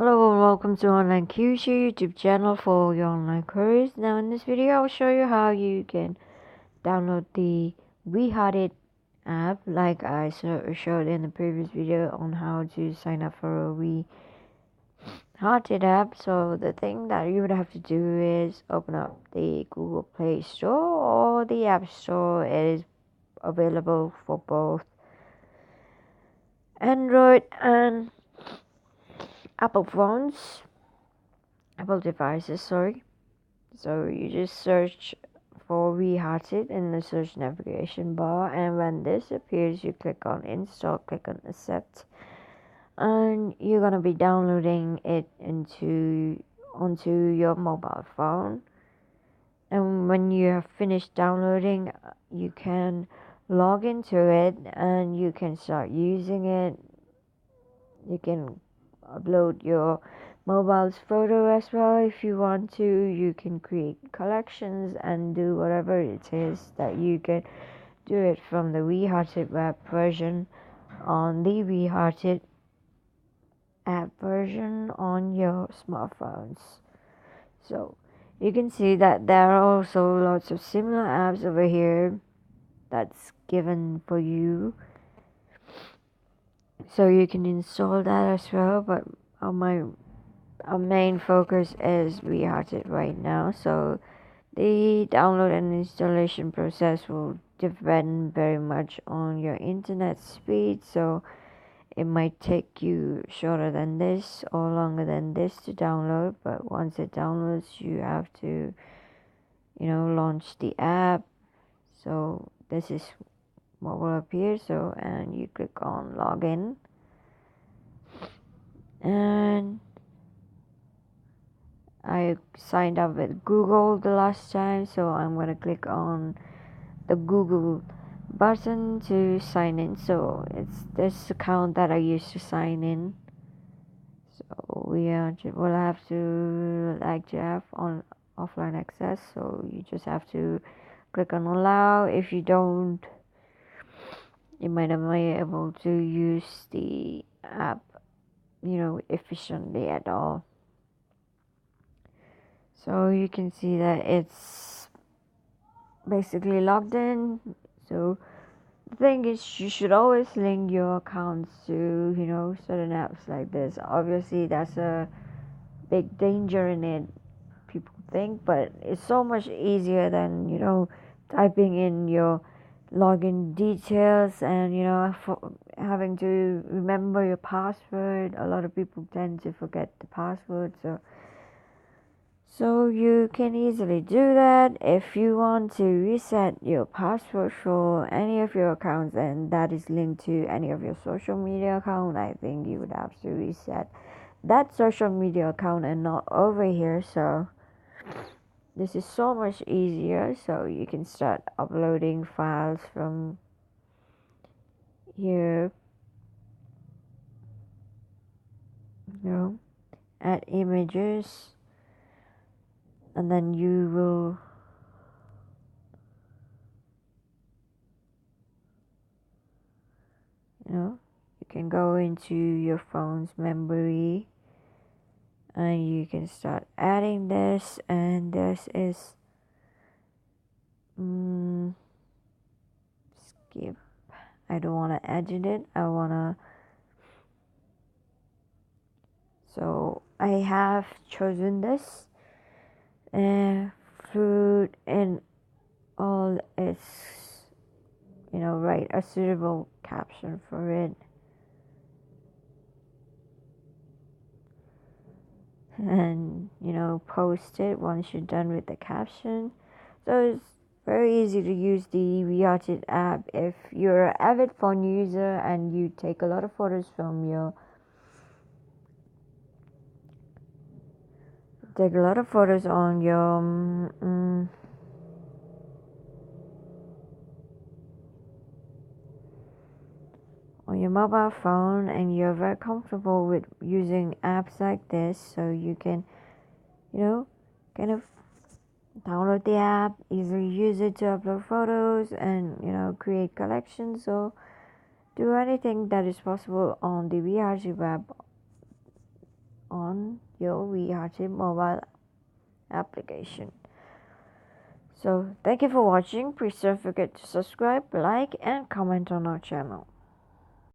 Hello and welcome to Online QC YouTube channel for your online queries. Now in this video I'll show you how you can download the WeHearted app like I showed in the previous video on how to sign up for a WeHearted app. So the thing that you would have to do is open up the Google Play Store or the App Store. It is available for both Android and Apple phones. Apple devices, sorry. So you just search for WeHearted in the search navigation bar, and when this appears you click on install, click on accept, and you're gonna be downloading it onto your mobile phone. And when you have finished downloading, you can log into it and you can start using it. You can upload your mobile's photo as well if you want to. You can create collections and do whatever it is that you can do it from the WeHearted web version on the WeHearted app version on your smartphones. So you can see that there are also lots of similar apps over here that's given for you, so you can install that as well. But our main focus is WeHearted right now, so the download and installation process will depend very much on your internet speed. So it might take you shorter than this or longer than this to download, but once it downloads you have to launch the app. So this is what will appear. So and you click on login, and I signed up with Google the last time, so I'm gonna click on the Google button to sign in. So it's this account that I used to sign in. So we'll have to have on offline access. So you just have to click on allow. If you don't, you might not be able to use the app efficiently at all. So you can see that it's basically logged in. So the thing is, you should always link your accounts to certain apps like this. Obviously that's a big danger in it, people think, but it's so much easier than typing in your login details and having to remember your password. A lot of people tend to forget the password, so you can easily do that. If you want to reset your password for any of your accounts and that is linked to any of your social media account, I think you would have to reset that social media account and not over here. So this is so much easier. So you can start uploading files from here, add images, and then you will you can go into your phone's memory and you can start adding this. And this is skip. I don't want to edit it. So I have chosen this fruit and all its write a suitable caption for it, and post it once you're done with the caption. So it's very easy to use the WeHearted app if you're an avid phone user and you take a lot of photos on your on your mobile phone, and you're very comfortable with using apps like this. So you can kind of download the app, easily use it to upload photos and create collections, or do anything that is possible on the WeHearted web on your WeHearted mobile application. So thank you for watching. Please don't forget to subscribe, like, and comment on our channel.